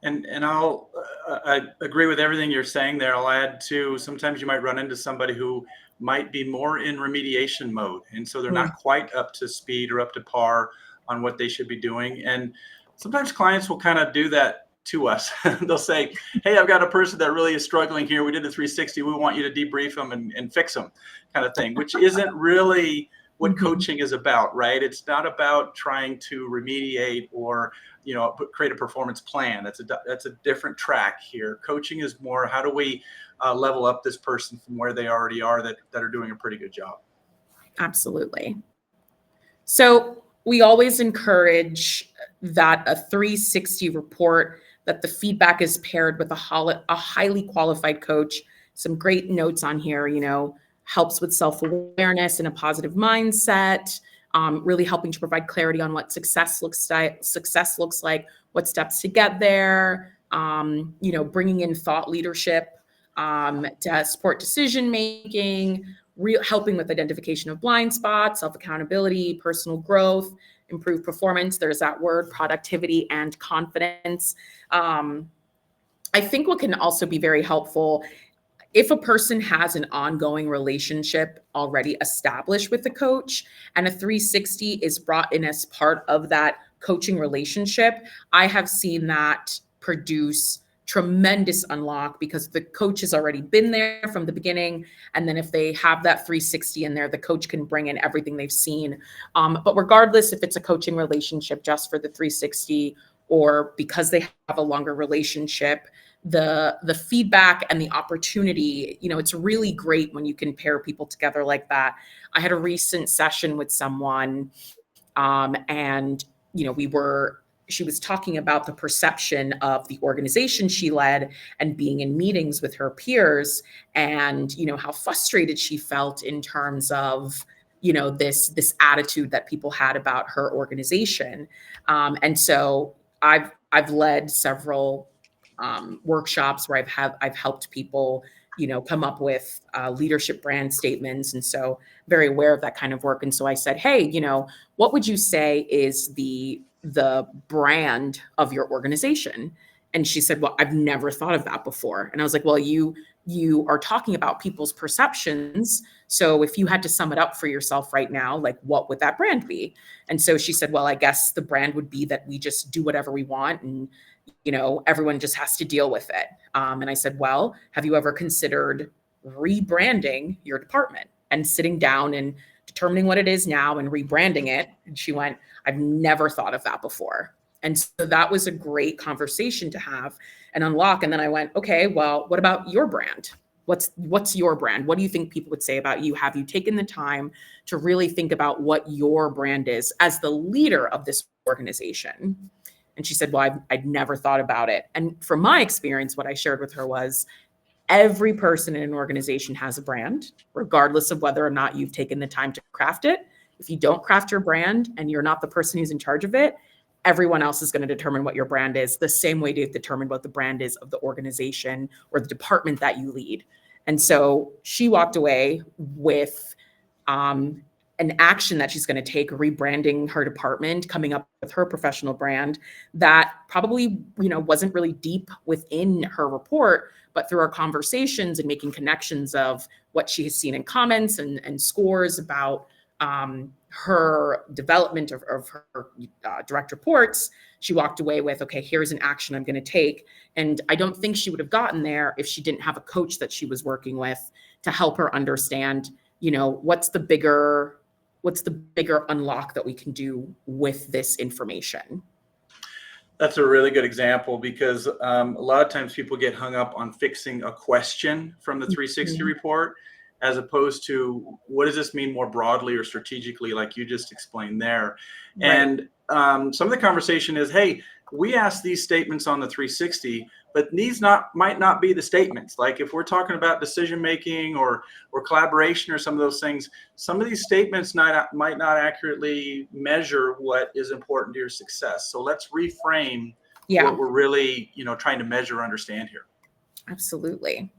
And I agree with everything you're saying there. I'll add too, sometimes you might run into somebody who might be more in remediation mode. And so they're not quite up to speed or up to par on what they should be doing. And sometimes clients will kind of do that to us. They'll say, hey, I've got a person that really is struggling here. We did a 360. We want you to debrief them and fix them, kind of thing, which isn't really what coaching is about, right? It's not about trying to remediate or, you know, create a performance plan. That's a different track here. Coaching is more, how do we level up this person from where they already are that are doing a pretty good job? Absolutely. So we always encourage that a 360 report, that the feedback is paired with a highly qualified coach. Some great notes on here, you know, helps with self-awareness and a positive mindset, really helping to provide clarity on what success looks like, what steps to get there, you know, bringing in thought leadership to support decision-making, helping with identification of blind spots, self-accountability, personal growth, improved performance. There's that word, productivity and confidence. I think what can also be very helpful, if a person has an ongoing relationship already established with the coach and a 360 is brought in as part of that coaching relationship, I have seen that produce tremendous unlock, because the coach has already been there from the beginning. And then if they have that 360 in there, the coach can bring in everything they've seen. But regardless if it's a coaching relationship just for the 360 or because they have a longer relationship, the feedback and the opportunity, you know, it's really great when you can pair people together like that. I had a recent session with someone, and, you know, she was talking about the perception of the organization she led and being in meetings with her peers, and, you know, how frustrated she felt in terms of, you know, this attitude that people had about her organization. And so I've led several workshops where I've helped people, you know, come up with leadership brand statements. And so very aware of that kind of work. And so I said, hey, you know, what would you say is the brand of your organization? And she said, well, I've never thought of that before. And I was like, well, you are talking about people's perceptions. So if you had to sum it up for yourself right now, like, what would that brand be? And so she said, well, I guess the brand would be that we just do whatever we want, and, you know, everyone just has to deal with it. And I said, well, have you ever considered rebranding your department and sitting down and determining what it is now and rebranding it? And she went, I've never thought of that before. And so that was a great conversation to have and unlock. And then I went, okay, well, what about your brand? What's your brand? What do you think people would say about you? Have you taken the time to really think about what your brand is as the leader of this organization? And she said, well, I'd never thought about it. And from my experience, what I shared with her was every person in an organization has a brand, regardless of whether or not you've taken the time to craft it. If you don't craft your brand and you're not the person who's in charge of it, everyone else is going to determine what your brand is, the same way they've determined what the brand is of the organization or the department that you lead. And so she walked away with an action that she's going to take, rebranding her department, coming up with her professional brand that probably, wasn't really deep within her report, but through our conversations and making connections of what she has seen in comments and scores about her development of her direct reports, she walked away with, okay, here's an action I'm going to take. And I don't think she would have gotten there if she didn't have a coach that she was working with to help her understand, what's the bigger unlock that we can do with this information. That's a really good example, because a lot of times people get hung up on fixing a question from the 360 report, as opposed to what does this mean more broadly or strategically, like you just explained there. Right. And some of the conversation is, hey, we asked these statements on the 360, but these might not be the statements. Like if we're talking about decision making or collaboration or some of those things, some of these statements might not accurately measure what is important to your success. So let's reframe what we're really, trying to measure or understand here. Absolutely.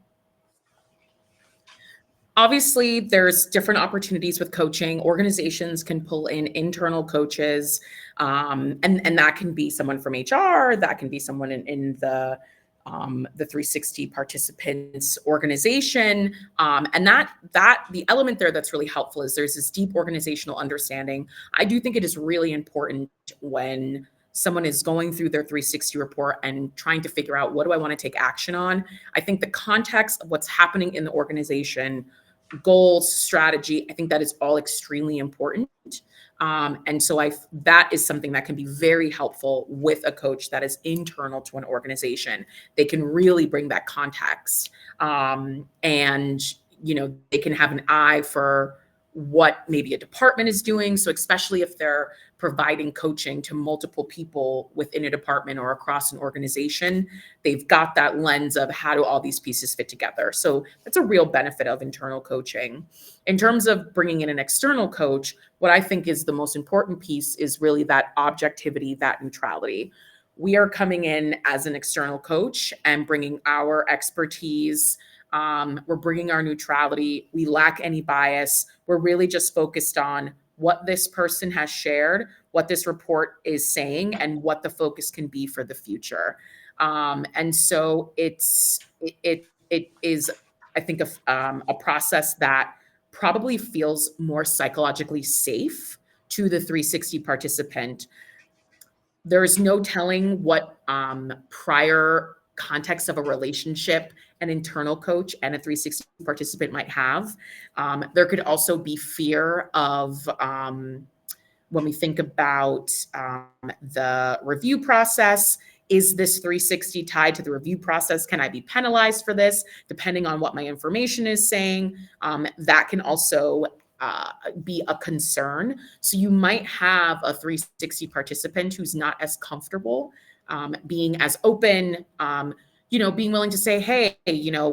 Obviously, there's different opportunities with coaching. Organizations can pull in internal coaches, and that can be someone from HR, that can be someone in the 360 participants organization. And that the element there that's really helpful is there's this deep organizational understanding. I do think it is really important when someone is going through their 360 report and trying to figure out, what do I want to take action on? I think the context of what's happening in the organization, goals, strategy, I think that is all extremely important. And so that is something that can be very helpful with a coach that is internal to an organization. They can really bring that context, and they can have an eye for what maybe a department is doing. So especially if they're providing coaching to multiple people within a department or across an organization, they've got that lens of how do all these pieces fit together. So that's a real benefit of internal coaching. In terms of bringing in an external coach, what I think is the most important piece is really that objectivity, that neutrality. We are coming in as an external coach and bringing our expertise. We're bringing our neutrality. We lack any bias. We're really just focused on what this person has shared, what this report is saying, and what the focus can be for the future. And so it is, I think, a process that probably feels more psychologically safe to the 360 participant. There's no telling what prior context of a relationship an internal coach and a 360 participant might have. There could also be fear of, when we think about the review process, is this 360 tied to the review process? Can I be penalized for this? Depending on what my information is saying, that can also be a concern. So you might have a 360 participant who's not as comfortable being as open, being willing to say, hey,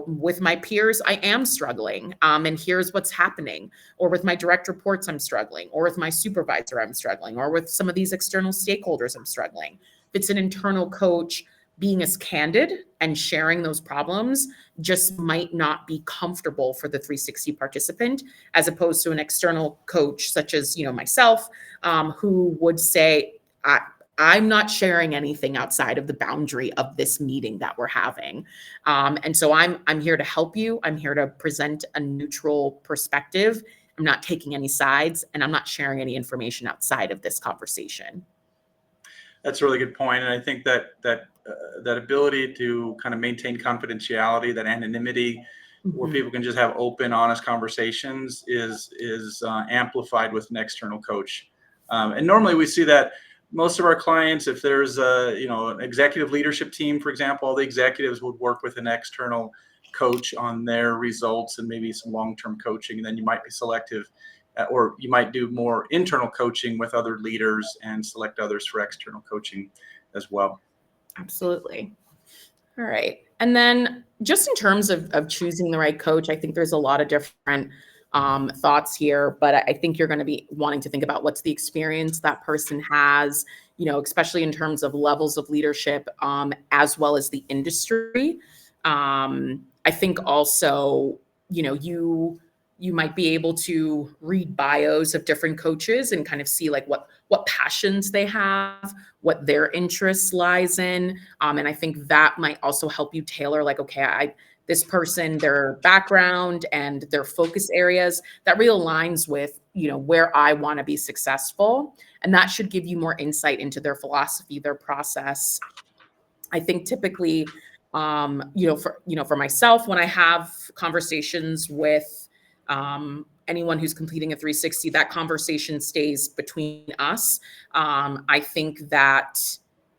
with my peers, I am struggling. And here's what's happening. Or with my direct reports, I'm struggling. Or with my supervisor, I'm struggling. Or with some of these external stakeholders, I'm struggling. If it's an internal coach, being as candid and sharing those problems just might not be comfortable for the 360 participant, as opposed to an external coach, such as, myself, who would say, I'm not sharing anything outside of the boundary of this meeting that we're having. And so I'm here to help you. I'm here to present a neutral perspective. I'm not taking any sides, and I'm not sharing any information outside of this conversation. That's a really good point. And I think that ability to kind of maintain confidentiality, that anonymity, where people can just have open, honest conversations is amplified with an external coach. And normally we see that most of our clients, if there's an executive leadership team, for example, all the executives would work with an external coach on their results and maybe some long-term coaching. And then you might be selective, or you might do more internal coaching with other leaders and select others for external coaching as well. Absolutely. All right. And then just in terms of choosing the right coach, I think there's a lot of different thoughts here, but I think you're going to be wanting to think about what's the experience that person has, especially in terms of levels of leadership, as well as the industry. I think also, you you might be able to read bios of different coaches and kind of see like what passions they have, what their interests lies in. And I think that might also help you tailor like, okay, this person, their background and their focus areas, that really aligns with, where I want to be successful. And that should give you more insight into their philosophy, their process. I think typically, for myself, when I have conversations with anyone who's completing a 360, that conversation stays between us. I think that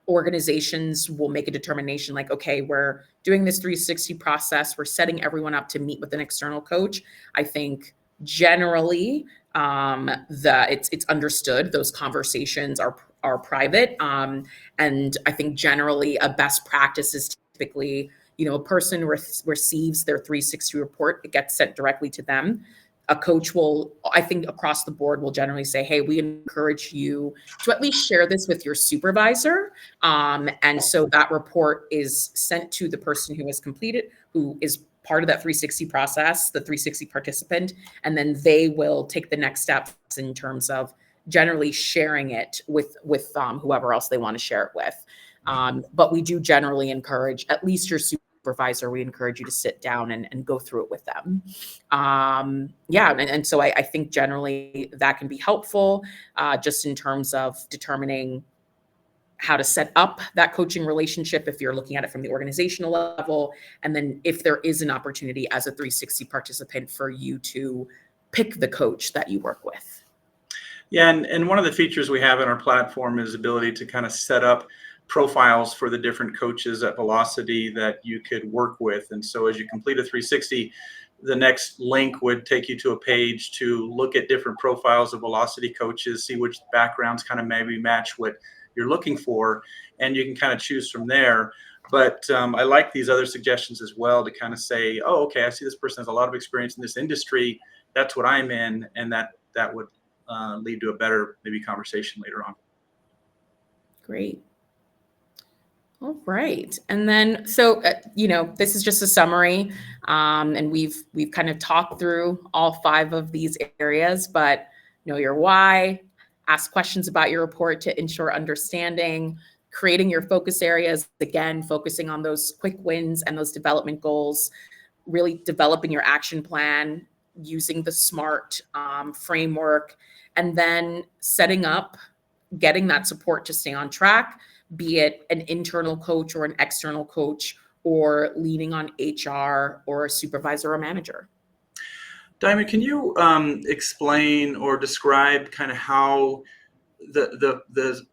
organizations will make a determination like, okay, we're doing this 360 process. We're setting everyone up to meet with an external coach. I think generally that it's understood. Those conversations are private. And I think generally a best practice is typically, a person receives their 360 report. It gets sent directly to them. A coach will, I think across the board, will generally say, hey, we encourage you to at least share this with your supervisor. And so that report is sent to the person who has completed, who is part of that 360 process, the 360 participant, and then they will take the next steps in terms of generally sharing it with whoever else they want to share it with. But we do generally encourage at least your supervisor. We encourage you to sit down and go through it with them. And so I think generally that can be helpful just in terms of determining how to set up that coaching relationship if you're looking at it from the organizational level. And then if there is an opportunity as a 360 participant for you to pick the coach that you work with. Yeah, and one of the features we have in our platform is ability to kind of set up profiles for the different coaches at Velocity that you could work with. And so as you complete a 360, the next link would take you to a page to look at different profiles of Velocity coaches, see which backgrounds kind of maybe match what you're looking for, and you can kind of choose from there. But I like these other suggestions as well to kind of say, oh, okay, I see this person has a lot of experience in this industry. That's what I'm in, and that would lead to a better maybe conversation later on. Great. All right. And then, so, this is just a summary, and we've kind of talked through all 5 of these areas, but know your why, ask questions about your report to ensure understanding, creating your focus areas, again, focusing on those quick wins and those development goals, really developing your action plan, using the SMART framework, and then setting up, getting that support to stay on track, be it an internal coach or an external coach, or leaning on HR or a supervisor or manager. Diamond, can you explain or describe kind of how the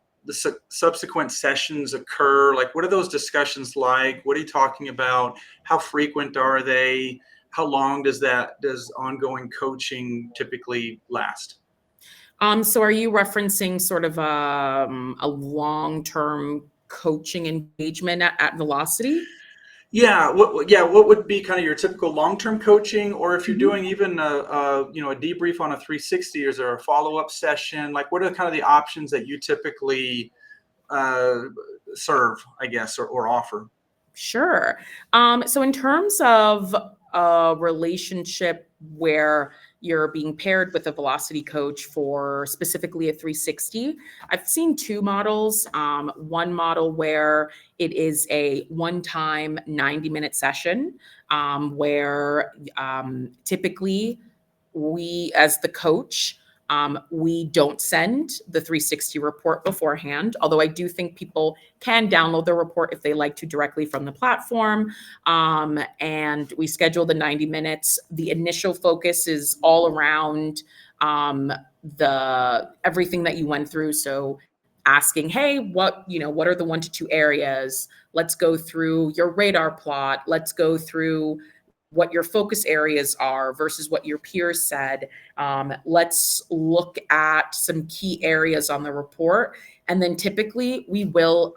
subsequent sessions occur? Like, what are those discussions like? What are you talking about? How frequent are they? How long does ongoing coaching typically last? So are you referencing sort of a long-term coaching engagement at Velocity? Yeah. What would be kind of your typical long-term coaching, or if you're doing even a debrief on a 360, is there a follow-up session? Like, what are kind of the options that you typically serve, I guess, or offer? Sure. So in terms of a relationship where you're being paired with a Velocity coach for specifically a 360, I've seen 2 models. One model where it is a one-time 90-minute session, where typically we, as the coach, we don't send the 360 report beforehand, although I do think people can download the report if they like to directly from the platform. And we schedule the 90 minutes. The initial focus is all around everything that you went through. So asking, hey, what are the 1 to 2 areas? Let's go through your radar plot. Let's go through what your focus areas are versus what your peers said. Let's look at some key areas on the report. And then typically we'll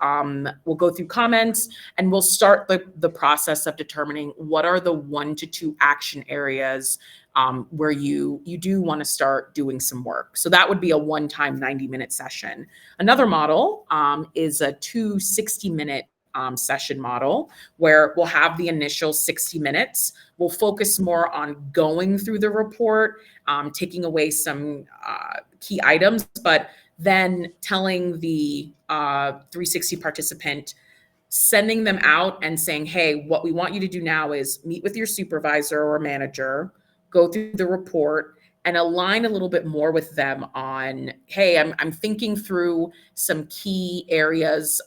go through comments and we'll start the process of determining what are the 1 to 2 action areas where you do want to start doing some work. So that would be a one-time 90-minute session. Another model is a 2 60-minute session model, where we'll have the initial 60 minutes. We'll focus more on going through the report, taking away some key items, but then telling the 360 participant, sending them out and saying, hey, what we want you to do now is meet with your supervisor or manager, go through the report, and align a little bit more with them on, hey, I'm thinking through some key areas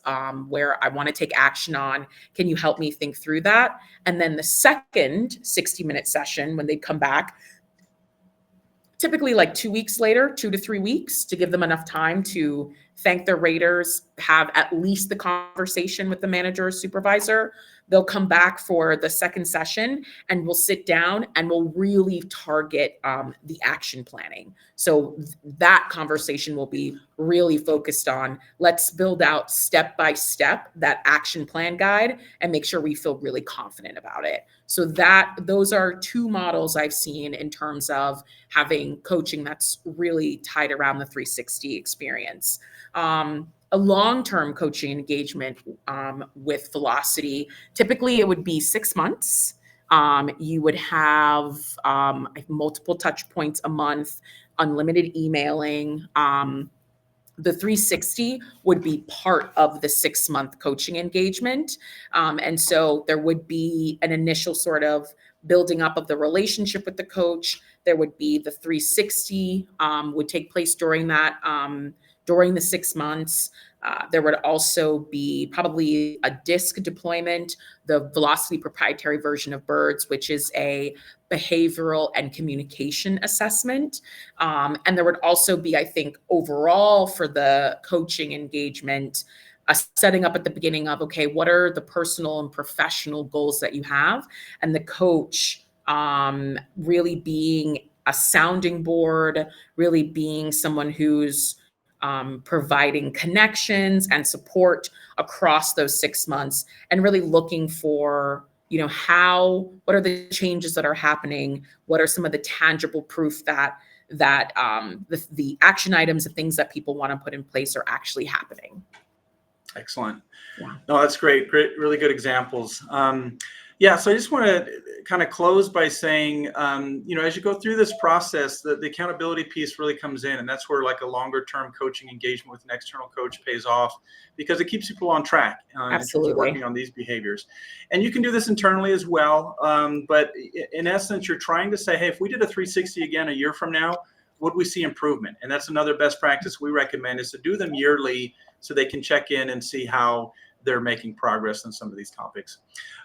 where I want to take action on. Can you help me think through that? And then the second 60-minute session, when they come back, typically like 2 weeks later, 2 to 3 weeks, to give them enough time to thank their raters, have at least the conversation with the manager or supervisor. They'll come back for the second session and we'll sit down and we'll really target the action planning. So that conversation will be really focused on, let's build out step by step that action plan guide and make sure we feel really confident about it. So those are two models I've seen in terms of having coaching that's really tied around the 360 experience. A long-term coaching engagement with Velocity, typically it would be 6 months. You would have multiple touch points a month, unlimited emailing. The 360 would be part of the 6-month coaching engagement. And so there would be an initial sort of building up of the relationship with the coach. There would be the 360 would take place during that, during the 6 months. There would also be probably a DISC deployment, the Velocity proprietary version of BIRDS, which is a behavioral and communication assessment. And there would also be, I think, overall for the coaching engagement, a setting up at the beginning of, okay, what are the personal and professional goals that you have? And the coach really being a sounding board, really being someone who's providing connections and support across those 6 months, and really looking for, what are the changes that are happening? What are some of the tangible proof that the action items, the things that people want to put in place are actually happening? Excellent. Yeah. No, that's great. Great, really good examples. So I just want to kind of close by saying, as you go through this process, the accountability piece really comes in, and that's where like a longer term coaching engagement with an external coach pays off, because it keeps people on track in terms of working on these behaviors. And you can do this internally as well. But in essence, you're trying to say, hey, if we did a 360 again a year from now, would we see improvement? And that's another best practice we recommend, is to do them yearly so they can check in and see how they're making progress on some of these topics.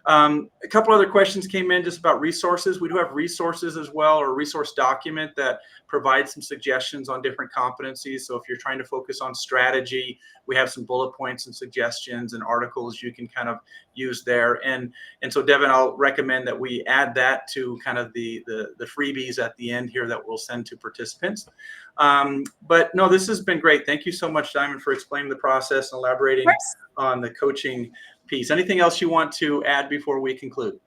A couple other questions came in just about resources. We do have resources as well, or a resource document that provides some suggestions on different competencies. So if you're trying to focus on strategy, we have some bullet points and suggestions and articles you can kind of use there. And so Devin, I'll recommend that we add that to kind of the freebies at the end here that we'll send to participants. But no, this has been great. Thank you so much, Diamond, for explaining the process and elaborating on the coaching piece. Anything else you want to add before we conclude?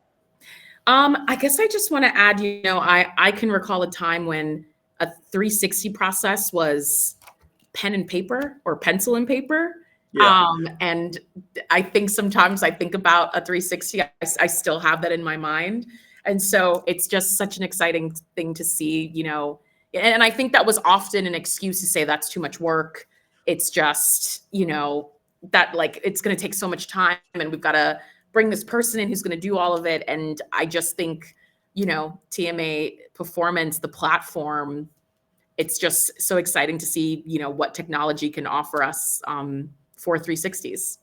I guess I just want to add, I can recall a time when a 360 process was pen and paper or pencil and paper. Yeah. And I think sometimes I think about a 360, I still have that in my mind. And so it's just such an exciting thing to see, and I think that was often an excuse to say that's too much work. It's just, that like, it's going to take so much time and we've got to bring this person in who's going to do all of it. And I just think, TMA Performance, the platform, it's just so exciting to see, what technology can offer us for 360s.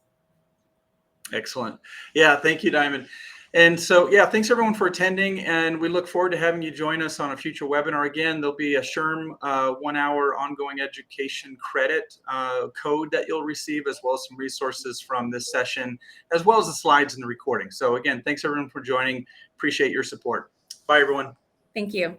Excellent. Yeah. Thank you, Diamond. And so, thanks everyone for attending, and we look forward to having you join us on a future webinar. Again, there'll be a SHRM 1-hour ongoing education credit code that you'll receive, as well as some resources from this session, as well as the slides and the recording. So again, thanks everyone for joining. Appreciate your support. Bye, everyone. Thank you.